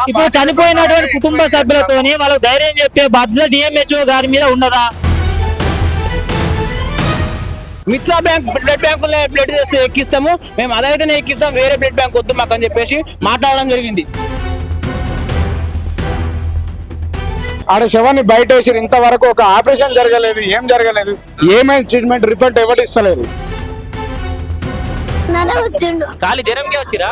ఇప్పుడు చనిపోయినటువంటి కుటుంబ సభ్యులతోని వాళ్ళకి ధైర్యం చెప్పే బాధ్యత డిఎంహెచ్ఓ గారి మీద ఉన్నదా? మిత్రా బ్యాంక్ బ్లడ్ బ్యాంకులో బ్లడ్ చేసి ఎక్కిస్తాము, మేము అదైతేనే ఎక్కిస్తాం, వేరే బ్లడ్ బ్యాంక్ వద్దు మాకు అని చెప్పేసి మాట్లాడడం జరిగింది. ఆడ శవాన్ని బయట వేసి ఇంతవరకు ఒక ఆపరేషన్ జరగలేదు, ఏం జరగలేదు, ఏమైనా ట్రీట్మెంట్ రిపోర్ట్ ఎవరు ఇస్తలేదు. ఖాళీ జ్వరంకే వచ్చిరా?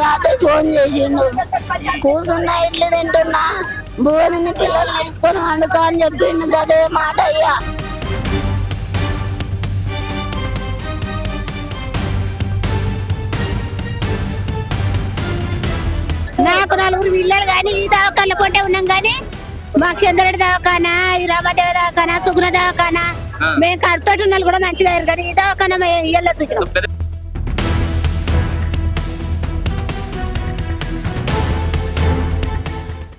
రాత్రి ఫోన్ చేసిండు, కూర్చున్నా ఇడ్లీ తింటున్నా, భువని పిల్లలు తీసుకొని వండుకో అని చెప్పిండు. అదే మాట అయ్యా. నాకు నలుగురు పిల్లలు కానీ ఈ దవాఖాన పొంటే ఉన్నాం కానీ మాకు చంద్రుడి దవాఖానా, ఈ రామదేవి దవాఖానా, సుగుణ దవాఖానా, మేము కడుపుతోటి ఉన్నాళ్ళు కూడా మంచిగా కానీ ఈ దవాఖానా ఇళ్ళ చూసినాం.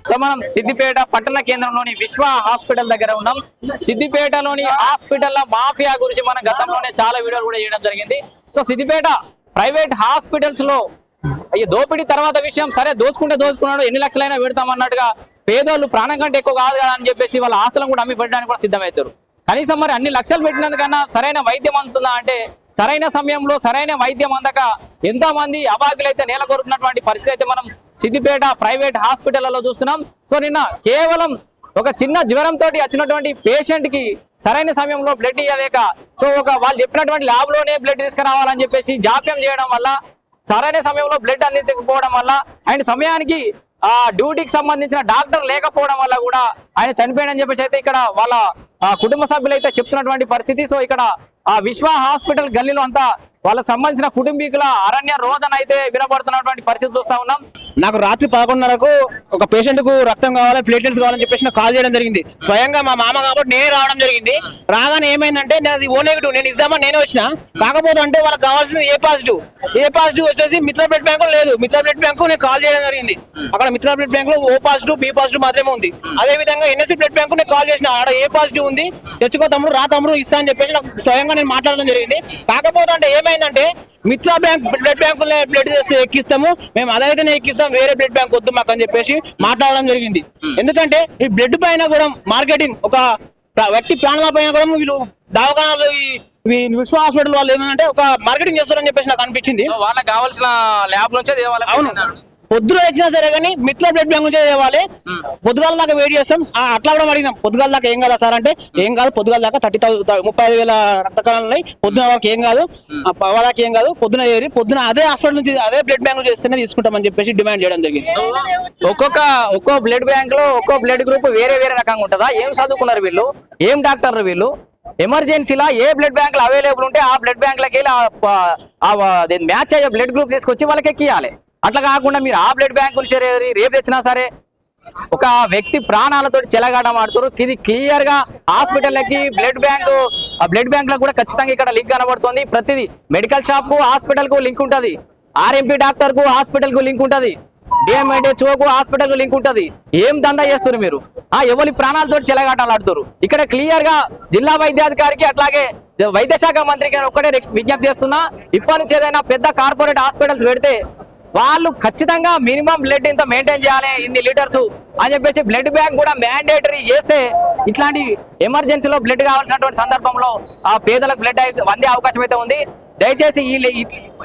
సో మనం సిద్దిపేట పట్టణ కేంద్రంలోని విశ్వ హాస్పిటల్ దగ్గర ఉన్నాం. సిద్దిపేటలోని హాస్పిటల్ మాఫియా గురించి మనం గతంలోనే చాలా వీడియోలు కూడా చేయడం జరిగింది. సో సిద్దిపేట ప్రైవేట్ హాస్పిటల్స్ లో అయ్యో దోపిడీ తర్వాత విషయం, సరే దోచుకుంటే దోచుకున్నాడు, ఎన్ని లక్షలైనా పెడతామన్నట్టుగా పేదోళ్ళు ప్రాణం కంటే ఎక్కువ కాదు కదా అని చెప్పేసి వాళ్ళ ఆస్తులను కూడా అమ్మి పెట్టడానికి కూడా సిద్ధమవుతారు. కనీసం మరి అన్ని లక్షలు పెట్టినందుకన్నా సరైన వైద్యం అందుతుందా అంటే సరైన సమయంలో సరైన వైద్యం అందక ఎంతో మంది అభాగ్యులైతే నేల కోరుతున్నటువంటి పరిస్థితి అయితే మనం సిద్దిపేట ప్రైవేట్ హాస్పిటల్లో చూస్తున్నాం. సో నిన్న కేవలం ఒక చిన్న జ్వరంతో వచ్చినటువంటి పేషెంట్ కి సరైన సమయంలో బ్లడ్ ఇవ్వలేక, సో వాళ్ళు చెప్పినటువంటి ల్యాబ్ లోనే బ్లడ్ తీసుకురావాలని చెప్పేసి జాప్యం చేయడం వల్ల, సరైన సమయంలో బ్లడ్ అందించకపోవడం వల్ల, ఆయన సమయానికి ఆ డ్యూటీకి సంబంధించిన డాక్టర్ లేకపోవడం వల్ల కూడా ఆయన చనిపోయాడని చెప్పేసి అయితే ఇక్కడ వాళ్ళ కుటుంబ సభ్యులు అయితే చెప్తున్నటువంటి పరిస్థితి. సో ఇక్కడ ఆ విశ్వ హాస్పిటల్ గల్లీలో అంతా వాళ్ళకి సంబంధించిన కుటుంబీకుల అరణ్య రోదన అయితే వినబడుతున్నటువంటి పరిస్థితి చూస్తా ఉన్నాం. నాకు రాత్రి 11:30కు ఒక పేషెంట్ కు రక్తం కావాలి, ప్లేట్లెట్స్ కావాలని చెప్పేసి నాకు కాల్ చేయడం జరిగింది. స్వయంగా మా మామ కాబట్టి నేనే రావడం జరిగింది. రాగానే ఏమైందంటే నాది ఓ నెగిటివ్, నేను ఇద్దామని నేనే వచ్చిన. కాకపోతే అంటే వాళ్ళకి కావాల్సింది ఏ పాజిటివ్ వచ్చేసి మిత్ర బ్లడ్ బ్యాంకు లేదు. మిత్ర బ్లడ్ బ్యాంకు నేను కాల్ చేయడం జరిగింది. అక్కడ మిత్ర బ్లడ్ బ్యాంక్ లో ఓ పాజిటివ్, బి పాజిటివ్ మాత్రమే ఉంది. అదే విధంగా ఎన్ఎస్సి బ్లడ్ బ్యాంకు నేను కాల్ చేసిన, ఆడ ఏ పాజిటివ్ ఉంది, తెచ్చుకో తమ్ముడు, రా తమ్ముడు ఇస్తా అని చెప్పేసి నాకు స్వయంగా నేను మాట్లాడడం జరిగింది. కాకపోతే అంటే ఏమైందంటే మిత్రా బ్యాంక్ బ్లడ్ బ్యాంకులో బ్లడ్ చేసి ఎక్కిస్తాము, మేము అదైతేనే ఎక్కిస్తాం, వేరే బ్లడ్ బ్యాంక్ వద్దు మాకు అని చెప్పేసి మాట్లాడడం జరిగింది. ఎందుకంటే ఈ బ్లడ్ పైన కూడా మార్కెటింగ్, ఒక వ్యక్తి ప్రాణాల పైన కూడా వీళ్ళు దవాఖానాలు ఈ విశ్వ హాస్పిటల్ వాళ్ళు ఏమంటే ఒక మార్కెటింగ్ చేస్తారని చెప్పేసి నాకు అనిపించింది. వాళ్ళకి కావాల్సిన ల్యాబ్ నుంచే అవును, పొద్దున వచ్చినా సరే కానీ మిత్ర బ్లడ్ బ్యాంక్ నుంచే తేవాలి. పొద్దుగాల దాకా వెయిట్ చేస్తాం. అట్లా కూడా అడిగినాం, పొద్దుగాల దాకా ఏం కాదా సార్ అంటే ఏం కాదు, పొద్దుగాల దాకా 35,000 రక్తకణాలు ఉన్నాయి, పొద్దున వాళ్ళకి ఏం కాదు, వాళ్ళకి ఏం కాదు, పొద్దున ఏరి పొద్దున అదే హాస్పిటల్ నుంచి అదే బ్లడ్ బ్యాంక్ నుంచి చేస్తేనే తీసుకుంటామని చెప్పేసి డిమాండ్ చేయడం జరిగింది. ఒక్కో బ్లడ్ బ్యాంక్ లో ఒక్కో బ్లడ్ గ్రూప్ వేరే వేరే రకంగా ఉంటుందా? ఏం చదువుకున్నారు వీళ్ళు, ఏం డాక్టర్లు వీళ్ళు? ఎమర్జెన్సీలా ఏ బ్లడ్ బ్యాంకులు అవైలబుల్ ఉంటే ఆ బ్లడ్ బ్యాంకులకి వెళ్ళి మ్యాచ్ అయ్యే బ్లడ్ గ్రూప్ తీసుకొచ్చి వాళ్ళకి ఎక్కియాలి. అట్లా కాకుండా మీరు ఆ బ్లడ్ బ్యాంకు రేపు తెచ్చినా సరే ఒక వ్యక్తి ప్రాణాలతో చెలగాటం ఆడుతారు. ఇది క్లియర్ గా హాస్పిటల్కి బ్లడ్ బ్యాంక్ లో కూడా ఖచ్చితంగా ఇక్కడ లింక్ కనబడుతుంది. ప్రతిదీ మెడికల్ షాప్ కు హాస్పిటల్ కు లింక్ ఉంటది, ఆర్ఎంపీ డాక్టర్ కు హాస్పిటల్ కు లింక్ ఉంటది, డిఎంహెచ్ఓ కు హాస్పిటల్ కు లింక్ ఉంటది. ఏం దందా చేస్తారు మీరు? ఎవరి ప్రాణాలతో చెలగాటాలు ఆడుతారు? ఇక్కడ క్లియర్ గా జిల్లా వైద్యాధికారికి అట్లాగే వైద్య శాఖ మంత్రికి ఒక్కటే విజ్ఞప్తి చేస్తున్నా, ఇప్పటి నుంచి ఏదైనా పెద్ద కార్పొరేట్ హాస్పిటల్స్ పెడితే వాళ్ళు ఖచ్చితంగా మినిమం బ్లడ్ ఇంత మెయింటైన్ చేయాలి, ఇన్ని లీటర్స్ అని చెప్పేసి బ్లడ్ బ్యాంక్ కూడా మ్యాండేటరీ చేస్తే ఇట్లాంటి ఎమర్జెన్సీలో బ్లడ్ కావాల్సినటువంటి సందర్భంలో ఆ పేదలకు బ్లడ్ అందే అవకాశం అయితే ఉంది. దయచేసి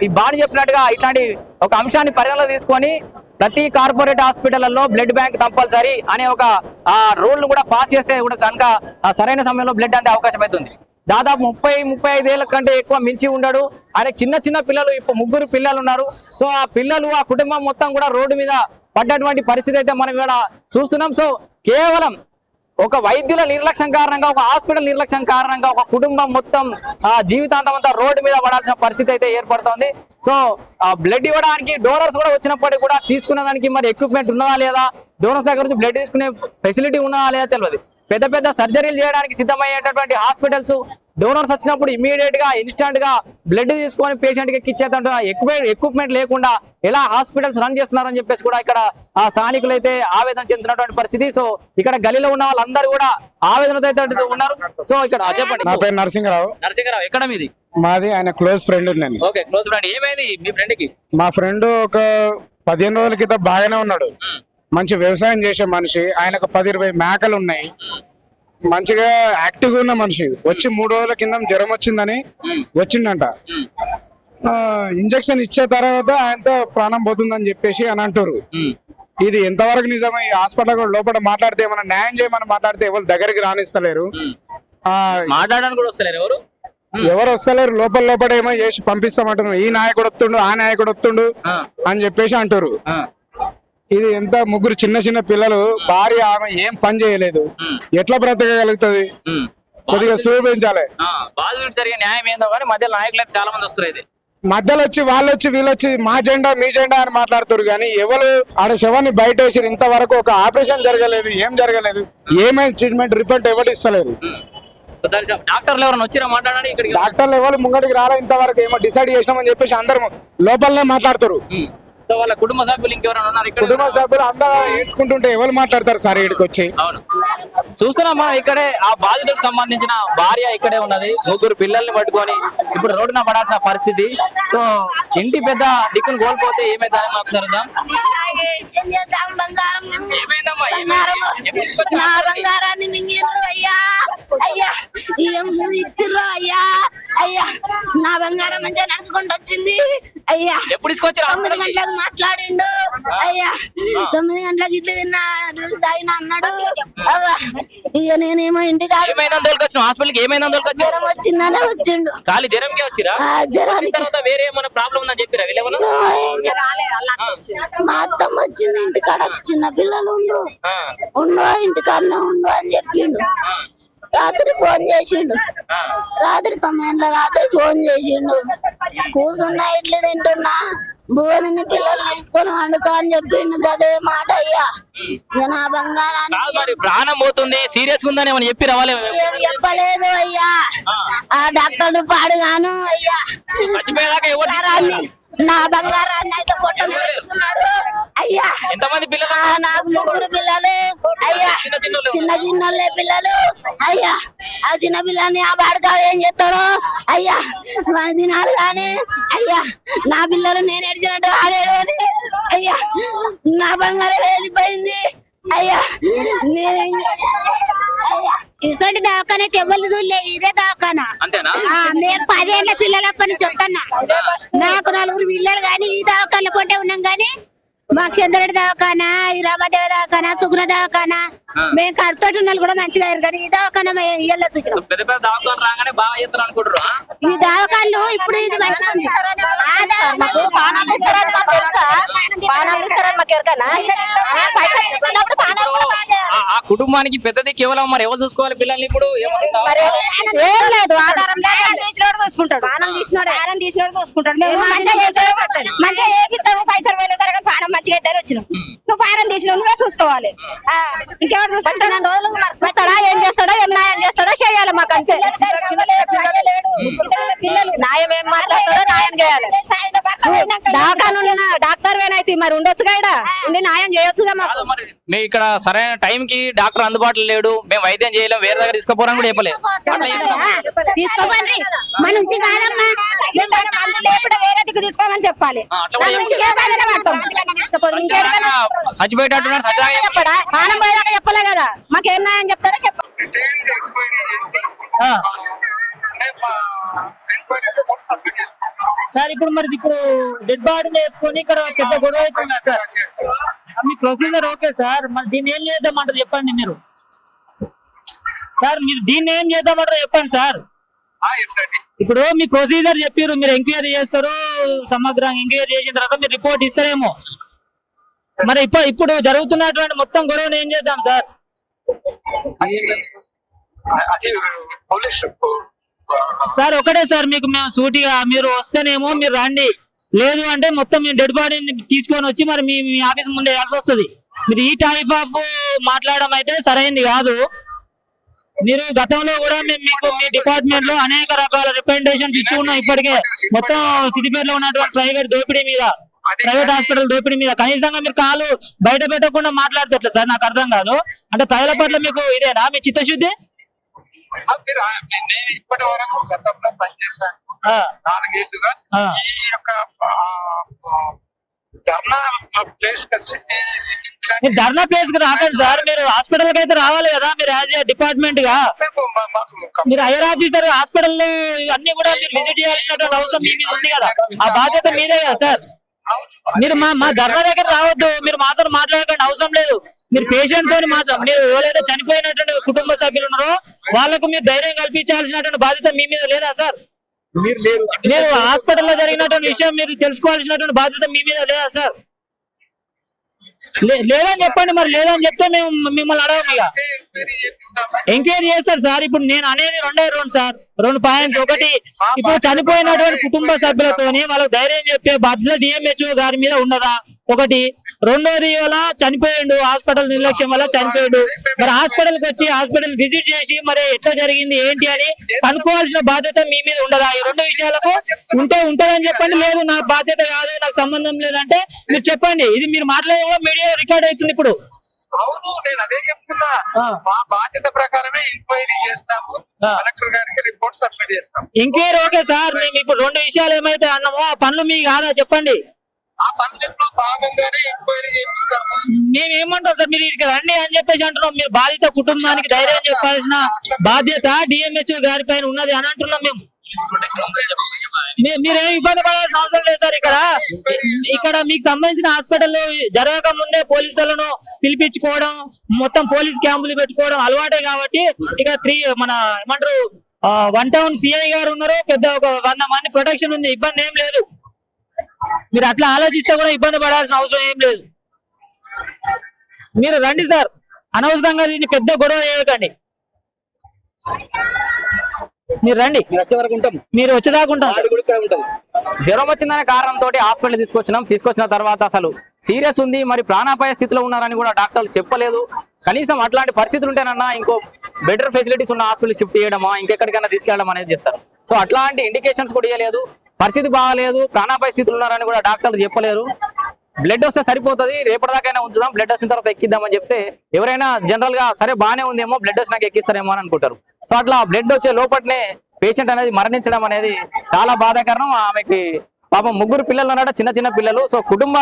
ఈ బాడీ చెప్పినట్టుగా ఇట్లాంటి ఒక అంశాన్ని పరిగణలో తీసుకొని ప్రతి కార్పొరేట్ హాస్పిటల్లో బ్లడ్ బ్యాంక్ కంపల్సరీ అనే ఒక రూల్ ను కూడా పాస్ చేస్తే కూడా కనుక సరైన సమయంలో బ్లడ్ అందే అవకాశం అవుతుంది. దాదాపు 30-35 ఏళ్ల కంటే ఎక్కువ మించి ఉండడు. ఆయన చిన్న పిల్లలు, ఇప్పుడు 3 పిల్లలు ఉన్నారు. సో ఆ పిల్లలు, ఆ కుటుంబం మొత్తం కూడా రోడ్డు మీద పడ్డటువంటి పరిస్థితి అయితే మనం ఇక్కడ చూస్తున్నాం. సో కేవలం ఒక వైద్యుల నిర్లక్ష్యం కారణంగా, ఒక హాస్పిటల్ నిర్లక్ష్యం కారణంగా ఒక కుటుంబం మొత్తం జీవితాంతం అంతా రోడ్డు మీద పడాల్సిన పరిస్థితి అయితే ఏర్పడుతోంది. సో బ్లడ్ ఇవ్వడానికి డోనర్స్ కూడా వచ్చినప్పటికీ కూడా తీసుకునే దానికి మరి ఎక్విప్మెంట్ ఉన్నదా లేదా, డోనర్స్ దగ్గర నుంచి బ్లడ్ తీసుకునే ఫెసిలిటీ ఉన్నదా లేదా తెలియదు. పెద్ద సర్జరీలు చేయడానికి సిద్ధమయ్యేటటువంటి హాస్పిటల్స్ డోనర్స్ వచ్చినప్పుడు ఇమీడియట్ గా ఇన్స్టెంట్ గా బ్లడ్ తీసుకొని పేషెంట్ కి ఎక్కిచ్చేట ఎక్విప్మెంట్ లేకుండా ఎలా హాస్పిటల్స్ రన్ చేస్తున్నారని చెప్పేసి కూడా ఇక్కడ ఆ స్థానికులు అయితే ఆవేదన చెందుతున్నటువంటి పరిస్థితి. సో ఇక్కడ గలీలో ఉన్న వాళ్ళందరూ కూడా ఆవేదనతో అయితే ఉన్నారు. సో ఇక్కడ చెప్పండి. నా పేరు నరసింహరావు. ఎక్కడ మీది? మాది ఆయన క్లోజ్ ఫ్రెండ్ నేను. Okay, close friend. ఏమైంది మీ ఫ్రెండ్ కి? మా ఫ్రెండ్ ఒక 15 రోజుల క్రితం బాగానే ఉన్నాడు, మంచి వ్యవసాయం చేసే మనిషి. ఆయనకు 10-20 మేకలు ఉన్నాయి, మంచిగా యాక్టివ్ గా ఉన్న మనిషి. వచ్చి 3 రోజుల కింద జ్వరం వచ్చిందని వచ్చిండంట. ఇంజక్షన్ ఇచ్చే తర్వాత ఆయనతో ప్రాణం పోతుందని చెప్పేసి అని అంటారు. ఇది ఎంతవరకు నిజమే? ఈ హాస్పిటల్ లోపల మాట్లాడితే ఏమైనా న్యాయం చేయమని మాట్లాడితే ఎవరు దగ్గరికి రానిస్తలేరు, మాట్లాడడానికి కూడా వస్తలేరు ఎవరు. ఎవరు వస్తలేరు. లోపల ఏమో చేసి పంపిస్తామంటున్నారు. ఈ నాయకుడు వస్తుండు, ఆ నాయకుడు వస్తుండు అని చెప్పేసి అంటారు. ఇది ఎంత ముగ్గురు చిన్న పిల్లలు, భార్య, ఆమె ఏం పని చేయలేదు, ఎట్లా బ్రతకగలుగుతుంది? కొద్దిగా చూపించాలి. బాధితుడు జరిగే న్యాయం ఏందో కానీ మధ్య నాయకులు అయితే చాలా మంది వస్తారు. ఇది మధ్యలో వచ్చి వీళ్ళొచ్చి మా జెండా మీ జెండా అని మాట్లాడుతారు. కానీ ఎవరు ఆడ శవాన్ని బయట వేసి ఇంతవరకు ఒక ఆపరేషన్ జరగలేదు, ఏం జరగలేదు, ఏమైనా ట్రీట్మెంట్ రిపోర్ట్ ఎవరు ఇస్తలేదు. డాక్టర్లు ఎవరైనా వచ్చిరా మాట్లాడాలి? ఇక్కడ డాక్టర్లు ఎవరు ముంగడికి రాలే ఇంతవరకు. ఏమో డిసైడ్ చేసినామని చెప్పేసి అందరం లోపలనే మాట్లాడుతారు. సో వాళ్ళ కుటుంబ సభ్యులు ఇంకెవరైనా ఉన్నారు ఇక్కడ? కుటుంబ సభ్యులు అందరూ ఏడ్చుకుంటుంటే ఎవరు మాట్లాడతారు సార్ ఇక్కడికి వచ్చి? అవును, చూస్తున్నాం మనం ఇక్కడే. ఆ బాధితులకు సంబంధించిన భార్య ఇక్కడే ఉన్నది, 3 పిల్లల్ని పట్టుకొని ఇప్పుడు రోడ్డున పడాల్సిన పరిస్థితి. సో ఇంటి పెద్ద దిక్కును కోల్పోతే ఏమైందని మాకు సరదా. నా బంగారాన్ని మింగిర్రు అయ్యా, అయ్యా ఏం ఇచ్చిర్రు అయ్యా, అయ్యా నా బంగారం మంచిగా నడుచుకుంటూ వచ్చింది అయ్యా. ఎప్పుడు తీసుకొచ్చారు? 9 గంటలకు మాట్లాడిండు అయ్యా, 9 గంటలకు ఇడ్లీ తిన్నా, జ్యూస్ తాగినా అన్నాడు. ఇక నేనేమో ఇంటికి హాస్పిటల్కి ఏమైందని తోలుకొచ్చి? జ్వరం వచ్చిందనే వచ్చిండు. ఖాళీ జ్వరంకే వచ్చిరా? జ్వరం తర్వాత వేరే ఏమైనా ప్రాబ్లం ఉందని చెప్పిరా వీళ్ళేమన్నా? మా అత్తమ్మ వచ్చింది, ఇంటికాడ చిన్న పిల్లలు ఉండు ఇంటికాడనే ఉండు అని చెప్పిండు. రాత్రి ఫోన్ చేసిండు, రాత్రి 9 గంటల రాత్రి ఫోన్ చేసిండు. కూర్చున్నా ఇడ్లీ తింటున్నా, భువని పిల్లలు తీసుకొని వండుకో అని చెప్పిండు. అదే మాట అయ్యా. నా బంగారాన్ని ప్రాణం పోతుంది, సీరియస్ ఉందని ఏమని చెప్పి రావాలి? చెప్పలేదు అయ్యా. ఆ డాక్టర్ పాడుగాను అయ్యా. నా బంగారాన్ని అయితే పొట్టలు పెట్టుకున్నాడు అయ్యా. ఎంతమంది పిల్లలు? నాకు 3 పిల్లలు అయ్యా, చిన్నోళ్ళే పిల్లలు అయ్యా. ఆ చిన్న పిల్లని ఆ బాడకా ఏం చేస్తాడో అయ్యా, వాని తినాలి కానీ అయ్యా. నా పిల్లలు నేను ఏడ్చినట్టు ఆడాడు అని అయ్యా. నా బంగారం వెళ్ళిపోయింది అయ్యా. నేనేం ఇసంటి దవాఖానా ఎవరు చూడలే, ఇదే దవాఖానా. అంతేనా? మేము 10 ఏళ్ళ పిల్లలప్పటి నుంచి చెప్తాన్నా. నాకు 4 పిల్లలు కానీ ఈ దవాఖాన పొంటే ఉన్నాం కానీ మాకు చంద్రుడి దవాఖానా, ఈ రామదేవ దవాఖానా, సుగుణ దవాఖానా, మేము కడుపుతోటి ఉన్న కూడా మంచిగా అయ్యారు కానీ ఈ దవాఖానా ఇళ్ళ చూసినాం. పెద్ద పెద్ద దవాఖాన రాగానే బాగా చేస్తారు అనుకుంటారు. ఈ దవాఖాన్లు ఇప్పుడు ఇది మంచిగా ఉంది. ఆ కుటుంబానికి పెద్దది కేవలం మరి ఎవరు చూసుకోవాలి పిల్లల్ని? ఇప్పుడు ఏం లేదు, ఆధారం చూసుకుంటాడు, ప్రాణం తీసినోడు చూసుకుంటాడు. మంచిగా ఏపిస్తాడు, పైసలు పోయినా సరే కానీ ప్రాణం మంచిగా ఇద్దరు వచ్చినావు. నువ్వు ప్రాణం తీసినావు, నువ్వే చూసుకోవాలి. ఇంకెవరు చూసుకుంటాడు? ఏం చేస్తాడో ఏం న్యాయం చేస్తాడో చేయాలి మాకు అంతే. న్యాయం ఏం మాట్లాడతాడో న్యాయం చేయాలి. డాక్టర్ వేనైతే మరి ఉండొచ్చుగా, ఉండి న్యాయం చేయొచ్చుగా మాకు. మేము ఇక్కడ సరైన టైం కి డాక్టర్ అందుబాటులో లేడు, మేము వైద్యం చేయలేము, వేరే దగ్గర తీసుకోపోవడం కూడా చెప్పలేదు. తీసుకోమండి మన నుంచి కాదమ్మా, వేరే దిక్కు తీసుకోమని చెప్పాలి. చచ్చిపోయేటట్టున్నారు, ప్రాణం పోయేదాకా చెప్పలే కదా, మాకేం న్యాయం చెప్తాడో చెప్పాలి. సార్ ఇప్పుడు మరి ఇప్పుడు డెడ్ బాడీని వేసుకొని ఇక్కడ పెద్ద గొడవ అవుతుంది సార్. మీ ప్రొసీజర్ ఓకే సార్, మరి దీన్ని ఏం చేద్దామంటారు చెప్పండి మీరు సార్. మీరు దీన్ని ఏం చేద్దామంటారు చెప్పండి సార్. ఇప్పుడు మీ ప్రొసీజర్ చెప్పారు, మీరు ఎంక్వైరీ చేస్తారు, సమగ్రంగా ఎంక్వైరీ చేసిన తర్వాత మీరు రిపోర్ట్ ఇస్తారేమో. మరి ఇప్పుడు జరుగుతున్నటువంటి మొత్తం గొడవను ఏం చేద్దాం సార్? సార్ ఒకటే సార్, మీకు మేము సూటిగా మీరు వస్తేనేమో మీరు రండి, లేదు అంటే మొత్తం మేము డెడ్ బాడీని తీసుకొని వచ్చి మరి మీ ఆఫీస్ ముందే వేయాల్సి వస్తుంది. మీరు ఈ టైప్ ఆఫ్ మాట్లాడడం అయితే సరైనది కాదు. మీరు గతంలో కూడా మేము మీకు మీ డిపార్ట్మెంట్ లో అనేక రకాల రిప్రజెంటేషన్స్ ఇచ్చి ఉన్నాం. ఇప్పటికే మొత్తం సిద్దిపేటలో ఉన్నటువంటి ప్రైవేట్ దోపిడీ మీద, ప్రైవేట్ హాస్పిటల్ దోపిడీ మీద కనీసంగా మీరు కాలు బయట పెట్టకుండా మాట్లాడతట్లేదు సార్. నాకు అర్థం కాదు. అంటే ప్రజల పట్ల మీకు ఇదేనా మీ చిత్తశుద్ధి? ఇప్పటి వరకు గతంలో పనిచేశాను. 4 ఏళ్లుగా ఆ. ఈ యొక్క ధర్నా ప్లేస్ మీరు ధర్నా ప్లేస్ కి రాకండి సార్, మీరు హాస్పిటల్ కి అయితే రావాలి కదా, మీరు యాజ్ ఏ డిపార్ట్మెంట్ గా మీరు హైయర్ ఆఫీసర్ హాస్పిటల్లో అన్ని కూడా మీరు విజిట్ చేయాల్సినటువంటి అవసరం మీ మీద ఉంది కదా, ఆ బాధ్యత మీదే కదా సార్. మీరు మా ధర్నా దగ్గర రావద్దు, మీరు మాతో మాట్లాడకండి, అవసరం లేదు. మీరు పేషెంట్ తోని మీరు ఎవరైతే చనిపోయినటువంటి కుటుంబ సభ్యులు ఉన్నారో వాళ్ళకు మీరు ధైర్యం కల్పించాల్సినటువంటి బాధ్యత మీ మీద లేదా సార్? మీరు హాస్పిటల్లో జరిగినటువంటి విషయం మీరు తెలుసుకోవాల్సినటువంటి బాధ్యత మీ మీద లేదా సార్? లేదని చెప్పండి, మరి లేదని చెప్తే మేము మిమ్మల్ని అడగము. ఇక ఎంక్వైరీ చేస్తారు సార్. ఇప్పుడు నేను అనేది రెండు సార్, 2 పాయింట్స్. ఒకటి, ఇప్పుడు చనిపోయినటువంటి కుటుంబ సభ్యులతోని వాళ్ళకి ధైర్యం చెప్పే బాధ్యత డిఎంహెచ్ఓ గారి మీద ఉన్నదా? ఒకటి. రెండోది, వల్ల చనిపోయిండు, హాస్పిటల్ నిర్లక్ష్యం వల్ల చనిపోయాడు. మరి హాస్పిటల్ కి వచ్చి హాస్పిటల్ విజిట్ చేసి మరి ఎట్లా జరిగింది ఏంటి అని కనుక్కోవాల్సిన బాధ్యత మీ మీద ఉండదా? ఈ 2 విషయాలకు ఉంటదని చెప్పండి. లేదు నా బాధ్యత కాదు, నాకు సంబంధం లేదంటే మీరు చెప్పండి. ఇది మీరు మాట్లాడే మీడియా రికార్డ్ అవుతుంది ఇప్పుడు. అవును, నేను అదే చెప్తున్నా. మా బాధ్యత ప్రకారమే ఎంక్వైరీ చేస్తాము, కలెక్టర్ గారికి రిపోర్ట్ సబ్మిట్ చేస్తాం. ఎంక్వైరీ ఓకే సార్, మేము ఇప్పుడు 2 విషయాలు ఏమైతే అన్నామో ఆ పనులు మీ కాదా చెప్పండి. ఆ పనులలో భాగంగానే ఎంక్వైరీ చేపిస్తాము. మేము ఏమంటాం సార్, మీరు ఇక్కడికి రండి అని చెప్పేసి అంటున్నాం. మీరు బాధిత కుటుంబానికి ధైర్యం చెప్పాల్సిన బాధ్యత డిఎంహెచ్ఓ గారి పైన ఉన్నది అని అంటున్నాం. మీరేం ఇబ్బంది పడాల్సిన అవసరం లేదు సార్. ఇక్కడ మీకు సంబంధించిన హాస్పిటల్లో జరగక ముందే పోలీసులను పిలిపించుకోవడం, మొత్తం పోలీస్ క్యాంపులు పెట్టుకోవడం అలవాటే కాబట్టి ఇక్కడ మన ఏమంటారు 1 టౌన్ సిఐ గారు ఉన్నారు, పెద్ద ఒక 100 మంది ప్రొటెక్షన్ ఉంది, ఇబ్బంది ఏం లేదు. మీరు అట్లా ఆలోచిస్తే కూడా ఇబ్బంది పడాల్సిన అవసరం ఏం లేదు. మీరు రండి సార్, అనవసరంగా దీన్ని పెద్ద గొడవ చేయకండి. మీరు రండి, మీరు వచ్చేదాకా ఉంటాం. జ్వరం వచ్చిందనే కారణంతో హాస్పిటల్ తీసుకొచ్చిన తర్వాత అసలు సీరియస్ ఉంది, మరి ప్రాణాపాయ స్థితిలో ఉన్నారని కూడా డాక్టర్లు చెప్పలేదు. కనీసం అట్లాంటి పరిస్థితులు ఉంటేనన్నా ఇంకో బెటర్ ఫెసిలిటీస్ ఉన్న హాస్పిటల్ షిఫ్ట్ చేయడమా, ఇంకెక్కడికైనా తీసుకెళ్ళడం అనేది చేస్తారు. సో అట్లాంటి ఇండికేషన్స్ కూడా ఇవ్వలేదు. పరిస్థితి బాగాలేదు, ప్రాణాపాయ స్థితిలో ఉన్నారని కూడా డాక్టర్లు చెప్పలేరు. బ్లడ్ వస్తే సరిపోతుంది, రేపటిదాకైనా ఉంచుదాం, బ్లడ్ వచ్చిన తర్వాత ఎక్కిద్దామని చెప్తే ఎవరైనా జనరల్ గా సరే బాగానే ఉందేమో, బ్లడ్ వచ్చినాక ఎక్కిస్తారేమో అని అనుకుంటారు. సో అట్లా బ్లడ్ వచ్చే లోపట్నే పేషెంట్ అనేది మరణించడం అనేది చాలా బాధాకరం. ఆమెకి పాపం 3 పిల్లలు ఉన్నాడు, చిన్న పిల్లలు. సో కుటుంబ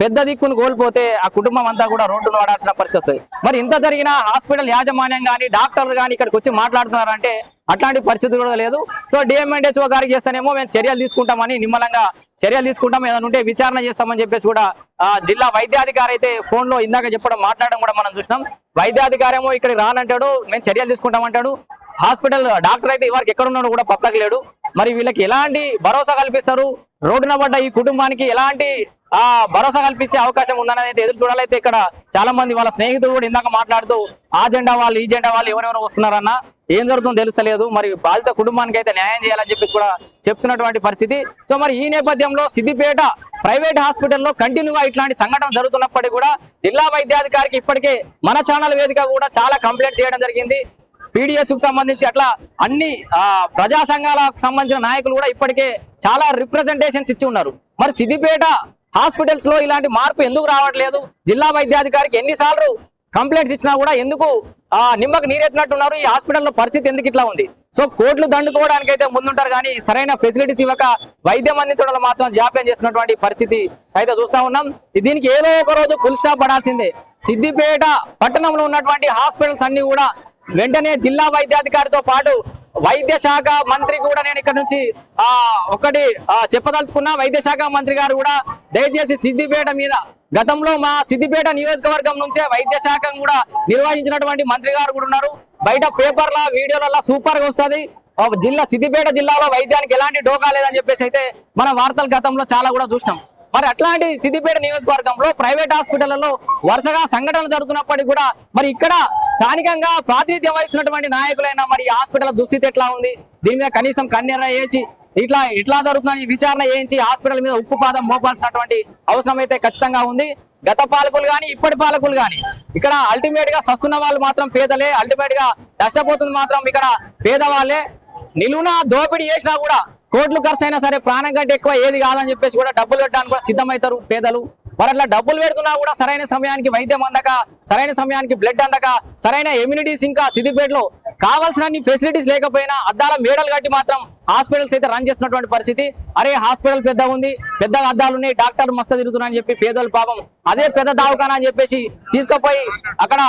పెద్ద దిక్కును కోల్పోతే ఆ కుటుంబం అంతా కూడా రోడ్డును వాడాల్సిన పరిస్థితి వస్తుంది. మరి ఇంత జరిగినా హాస్పిటల్ యాజమాన్యం కానీ డాక్టర్లు కానీ ఇక్కడికి వచ్చి మాట్లాడుతున్నారంటే అట్లాంటి పరిస్థితి కూడా లేదు. సో డిఎంహెచ్ఓ గారికి చేస్తేనేమో మేము చర్యలు తీసుకుంటామని, నిమ్మలంగా చర్యలు తీసుకుంటాం, ఏదైనా ఉంటే విచారణ చేస్తామని చెప్పేసి కూడా జిల్లా వైద్యాధికారి అయితే ఫోన్ లో ఇందాక మాట్లాడడం కూడా మనం చూసినాం. వైద్యాధికారి ఏమో ఇక్కడికి రానంటాడు, మేము చర్యలు తీసుకుంటామంటాడు. హాస్పిటల్ డాక్టర్ అయితే ఇవరకు ఎక్కడున్నాడు కూడా పత్తకలేడు. మరి వీళ్ళకి ఎలాంటి భరోసా కల్పిస్తారు? రోడ్డున పడ్డ ఈ కుటుంబానికి ఎలాంటి భరోసా కల్పించే అవకాశం ఉందని అయితే ఎదురు చూడాలైతే ఇక్కడ చాలా మంది వాళ్ళ స్నేహితులు కూడా ఇందాక మాట్లాడుతూ ఆ జెండా వాళ్ళు ఈ జెండా వాళ్ళు ఎవరెవరు వస్తున్నారన్నా ఏం జరుగుతుందో తెలుస్తలేదు. మరి బాధిత కుటుంబానికి అయితే న్యాయం చేయాలని చెప్పేసి కూడా చెప్తున్నటువంటి పరిస్థితి. సో మరి ఈ నేపథ్యంలో సిద్దిపేట ప్రైవేట్ హాస్పిటల్లో కంటిన్యూగా ఇట్లాంటి సంఘటన జరుగుతున్నప్పటికీ కూడా జిల్లా వైద్యాధికారికి ఇప్పటికే మన ఛానల్ వేదిక కూడా చాలా కంప్లైంట్స్ చేయడం జరిగింది. PDS కు సంబంధించి అట్లా అన్ని ప్రజా సంఘాలకు సంబంధించిన నాయకులు కూడా ఇప్పటికే చాలా రిప్రజెంటేషన్స్ ఇచ్చి ఉన్నారు. మరి సిద్దిపేట హాస్పిటల్స్ లో ఇలాంటి మార్పు ఎందుకు రావట్లేదు? జిల్లా వైద్యాధికారికి ఎన్నిసార్లు కంప్లైంట్స్ ఇచ్చినా కూడా ఎందుకు నిమ్మకు నీరెత్తినట్టున్నారు? ఈ హాస్పిటల్లో పరిస్థితి ఎందుకు ఇట్లా ఉంది? సో కోట్లు దండుకోవడానికి అయితే ముందుంటారు కానీ సరైన ఫెసిలిటీస్ ఇవ్వక వైద్యం అందించడంలో మాత్రం జాప్యం చేస్తున్నటువంటి పరిస్థితి అయితే చూస్తా ఉన్నాం. దీనికి ఏదో ఒక రోజు ఫుల్ స్టాప్ పడాల్సిందే. సిద్దిపేట పట్టణంలో ఉన్నటువంటి హాస్పిటల్స్ అన్ని కూడా వెంటనే జిల్లా వైద్యాధికారితో పాటు వైద్య శాఖ మంత్రి కూడా నేను ఇక్కడ నుంచి ఒకటి చెప్పదలుచుకున్నా. వైద్య శాఖ మంత్రి గారు కూడా దయచేసి సిద్దిపేట మీద గతంలో మా సిద్దిపేట నియోజకవర్గం నుంచే వైద్య శాఖ కూడా నిర్వహించినటువంటి మంత్రి గారు కూడా ఉన్నారు. బయట పేపర్ల వీడియోలలో సూపర్ గా వస్తుంది. సిద్దిపేట జిల్లాలో వైద్యానికి ఎలాంటి డోకా లేదని చెప్పేసి అయితే మన వార్తల గతంలో చాలా కూడా చూసినాం. మరి అట్లాంటి సిద్దిపేట నియోజకవర్గంలో ప్రైవేట్ హాస్పిటళ్లలో వరుసగా సంఘటనలు జరుగుతున్నప్పటికీ కూడా మరి ఇక్కడ స్థానికంగా ప్రాతినిధ్యం వహిస్తున్నటువంటి నాయకులైనా మరి హాస్పిటల్ దుస్థితి ఎట్లా ఉంది, దీని మీద కనీసం కన్నెర వేసి ఇట్లా జరుగుతుందని విచారణ చేయించి హాస్పిటల్ మీద ఉక్కుపాదం మోపాల్సినటువంటి అవసరం అయితే ఖచ్చితంగా ఉంది. గత పాలకులు కానీ ఇప్పటి పాలకులు కానీ ఇక్కడ అల్టిమేట్ గా సస్తున్న వాళ్ళు మాత్రం పేదలే, అల్టిమేట్ గా నష్టపోతుంది మాత్రం ఇక్కడ పేదవాళ్ళే. నిలువున దోపిడీ చేసినా కూడా కోట్లు ఖర్చు అయినా సరే ప్రాణం కంటే ఎక్కువ ఏది కాదని చెప్పేసి కూడా డబ్బులు పెట్టడానికి కూడా సిద్ధమవుతారు పేదలు. మరి అట్లా డబ్బులు పెడుతున్నా కూడా సరైన సమయానికి వైద్యం అందక, సరైన సమయానికి బ్లడ్ అందక, సరైన ఇమ్యూనిటీస్ ఇంకా సిద్దిపేటలో కావాల్సిన ఫెసిలిటీస్ లేకపోయినా అద్దాల మేడలు కట్టి మాత్రం హాస్పిటల్స్ అయితే రన్ చేస్తున్నటువంటి పరిస్థితి. అరే హాస్పిటల్ పెద్ద ఉంది, పెద్దగా అద్దాలు ఉన్నాయి, డాక్టర్లు మస్తు తిరుగుతున్నారని చెప్పి పేదోళ్ళు పాపం అదే పెద్ద దవాఖానా అని చెప్పేసి తీసుకుపోయి అక్కడ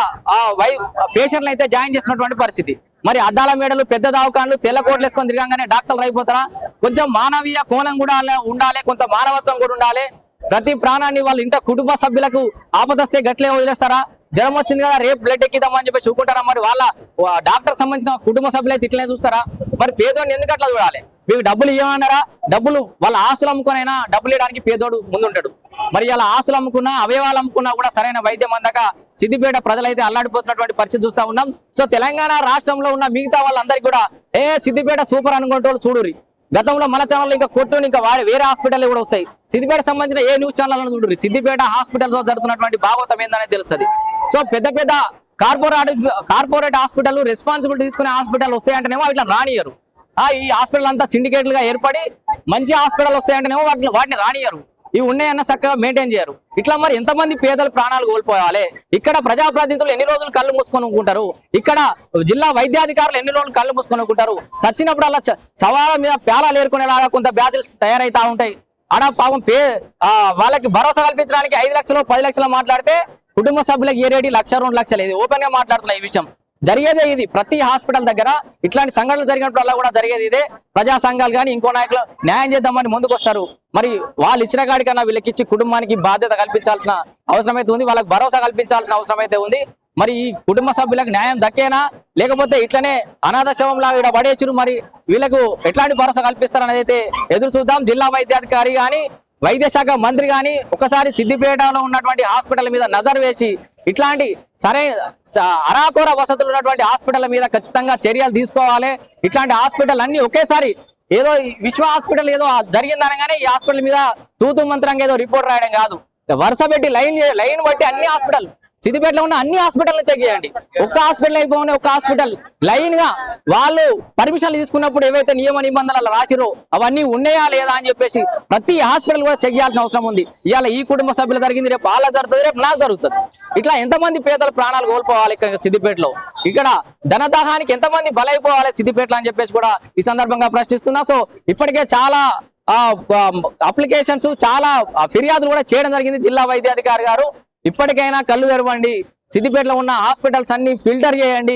పేషెంట్లు అయితే జాయిన్ చేస్తున్నటువంటి పరిస్థితి. మరి అద్దాల మేడలు, పెద్ద దవాఖానలు, తెల్ల కోట్లు వేసుకొని తిరగంగానే డాక్టర్లు అయిపోతారా? కొంచెం మానవీయ కోణం కూడా ఉండాలి, కొంత మానవత్వం కూడా ఉండాలి. ప్రతి ప్రాణాన్ని వాళ్ళ ఇంట కుటుంబ సభ్యులకు ఆపదస్తే గట్లే వదిలేస్తారా? జ్వరం వచ్చింది కదా రేపు బ్లడ్ ఎక్కిద్దామని చెప్పి చూకుంటారా? మరి వాళ్ళ డాక్టర్ సంబంధించిన కుటుంబ సభ్యులు అయితే ఇట్లనే చూస్తారా? మరి పేదోడిని ఎందుకు అట్లా చూడాలి? మీకు డబ్బులు ఇవ్వమన్నారా? డబ్బులు వాళ్ళ ఆస్తులు అమ్ముకునైనా డబ్బులు ఇవ్వడానికి పేదోడు ముందుంటాడు. మరి ఇలా ఆస్తులు అమ్ముకున్నా, అవయవాలు అమ్ముకున్నా కూడా సరైన వైద్యం అందక సిద్దిపేట ప్రజలైతే అల్లాడిపోతున్నటువంటి పరిస్థితి చూస్తా ఉన్నాం. సో తెలంగాణ రాష్ట్రంలో ఉన్న మిగతా వాళ్ళందరికీ కూడా సిద్దిపేట సూపర్ అనుకుంటూ చూడురి. గతంలో మన ఛానల్ ఇంకా కొట్టు ఇంకా వేరే హాస్పిటల్ కూడా వస్తాయి. సిద్దిపేట సంబంధించిన ఏ న్యూస్ ఛానల్ చూడురి, సిద్దిపేట హాస్పిటల్స్ జరుగుతున్నటువంటి భాగవతం ఏందనేది తెలుస్తుంది. సో పెద్ద పెద్ద కార్పొరేట్ హాస్పిటల్, రెస్పాన్సిబిలిటీ తీసుకునే హాస్పిటల్ వస్తాయంటేనేమో ఇట్లా రానియరు. ఈ హాస్పిటల్ అంతా సిండికేట్లుగా ఏర్పడి మంచి హాస్పిటల్ వస్తాయంటేనేమో వాటిని రానియరు. ఇవి ఉన్నాయన్న చక్కగా మెయింటైన్ చేయరు. ఇట్లా మరి ఎంతమంది పేదలు ప్రాణాలు కోల్పోవాలి? ఇక్కడ ప్రజాప్రతినిధులు ఎన్ని రోజులు కళ్ళు మూసుకొని ఉంటారు? ఇక్కడ జిల్లా వైద్యాధికారులు ఎన్ని రోజులు కళ్ళు మూసుకొని ఉంటారు? చచ్చినప్పుడు అలా సవాళ్ళ మీద పేలాలు ఏరుకునేలాగా కొంత బ్యాచ్లు తయారైతా ఉంటాయి. ఆడ పాపం వాళ్ళకి భరోసా కల్పించడానికి 5 లక్షలు 10 లక్షలు మాట్లాడితే కుటుంబ సభ్యులకు ఏరేటి 1 లక్ష 2 లక్షలు. ఇది ఓపెన్ గా మాట్లాడుతున్నా. ఈ విషయం జరిగేదే ఇది. ప్రతి హాస్పిటల్ దగ్గర ఇట్లాంటి సంఘటనలు జరిగినప్పుడు కూడా జరిగేది ఇదే. ప్రజా సంఘాలు కానీ ఇంకో నాయకులు న్యాయం చేద్దామని ముందుకు వస్తారు. మరి వాళ్ళు ఇచ్చిన కాడికన్నా వీళ్ళకి ఇచ్చి కుటుంబానికి బాధ్యత కల్పించాల్సిన అవసరం అయితే ఉంది, వాళ్ళకి భరోసా కల్పించాల్సిన అవసరం అయితే ఉంది. మరి ఈ కుటుంబ సభ్యులకు న్యాయం దక్కేనా, లేకపోతే ఇట్లనే అనాథ శవంలా ఇక్కడ పడేచురు? మరి వీళ్ళకు ఎట్లాంటి భరోసా కల్పిస్తారనేది అయితే ఎదురు చూద్దాం. జిల్లా వైద్యాధికారి కానీ, వైద్య శాఖ మంత్రి కానీ ఒకసారి సిద్దిపేటలో ఉన్నటువంటి హాస్పిటల్ మీద నజర్ వేసి ఇట్లాంటి సరైన అరాకొర వసతులు ఉన్నటువంటి హాస్పిటల్ మీద ఖచ్చితంగా చర్యలు తీసుకోవాలి. ఇట్లాంటి హాస్పిటల్ అన్ని ఒకేసారి ఏదో విశ్వ హాస్పిటల్ ఏదో జరిగిందనగానే ఈ హాస్పిటల్ మీద తూతు మంత్రంగా ఏదో రిపోర్ట్ రాయడం కాదు. వరుస పెట్టి లైన్ బట్టి అన్ని హాస్పిటల్, సిద్దిపేటలో ఉన్న అన్ని హాస్పిటల్ చెక్ చేయండి. ఒక్క హాస్పిటల్ అయిపోయిన ఒక్క హాస్పిటల్ లైన్ గా వాళ్ళు పర్మిషన్లు తీసుకున్నప్పుడు ఏవైతే నియమ నిబంధనలు రాసిరో అవన్నీ ఉన్నాయా లేదా అని చెప్పేసి ప్రతి హాస్పిటల్ కూడా చెక్ చేయాల్సిన అవసరం ఉంది. ఇవాళ ఈ కుటుంబ సభ్యులు జరిగింది, రేపు వాళ్ళ జరుగుతుంది, రేపు నాకు జరుగుతుంది. ఇట్లా ఎంతమంది పేదల ప్రాణాలు కోల్పోవాలి ఇక్కడ సిద్దిపేటలో? ఇక్కడ ధనదాహానికి ఎంతమంది బలైపోవాలి సిద్దిపేటలో అని చెప్పేసి కూడా ఈ సందర్భంగా ప్రశ్నిస్తున్నా. సో ఇప్పటికే చాలా అప్లికేషన్స్, చాలా ఫిర్యాదులు కూడా చేయడం జరిగింది జిల్లా వైద్యాధికారి గారు. ఇప్పటికైనా కళ్ళు తెరవండి. సిద్దిపేటలో ఉన్న హాస్పిటల్స్ అన్ని ఫిల్టర్ చేయండి.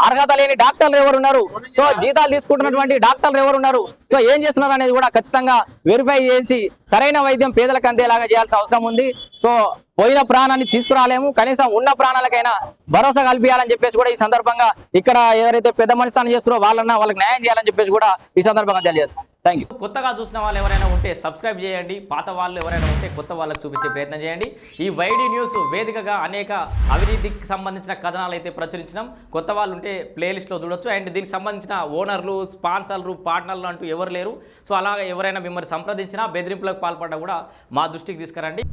అర్హత లేని డాక్టర్లు ఎవరున్నారు, సో జీతాలు తీసుకుంటున్నటువంటి డాక్టర్లు ఎవరున్నారు, సో ఏం చేస్తున్నారు అనేది కూడా ఖచ్చితంగా వెరిఫై చేసి సరైన వైద్యం పేదలకు అందేలాగా చేయాల్సిన అవసరం ఉంది. సో పోయిన ప్రాణాన్ని తీసుకురాలేము, కనీసం ఉన్న ప్రాణాలకైనా భరోసా కల్పించాలని చెప్పేసి కూడా ఈ సందర్భంగా ఇక్కడ ఎవరైతే పెద్ద మనిషి చేస్తారో వాళ్ళకి న్యాయం చేయాలని చెప్పేసి కూడా ఈ సందర్భంగా తెలియజేస్తాం. Thank you. కొత్తగా చూసిన వాళ్ళు ఎవరైనా ఉంటే సబ్స్క్రైబ్ చేయండి, పాత వాళ్ళు ఎవరైనా ఉంటే కొత్త వాళ్ళకి చూపించే ప్రయత్నం చేయండి. ఈ వైడి న్యూస్ వేదికగా అనేక అవినీతికి సంబంధించిన కథనాలు అయితే ప్రచురించినాం. కొత్త వాళ్ళు ఉంటే ప్లేలిస్ట్లో చూడొచ్చు. అండ్ దీనికి సంబంధించిన ఓనర్లు, స్పాన్సర్లు, పార్ట్నర్లు అంటూ ఎవరు లేరు. సో అలాగే ఎవరైనా మిమ్మల్ని సంప్రదించినా బెదిరింపులకు పాల్పడ్డా కూడా మా దృష్టికి తీసుకురండి.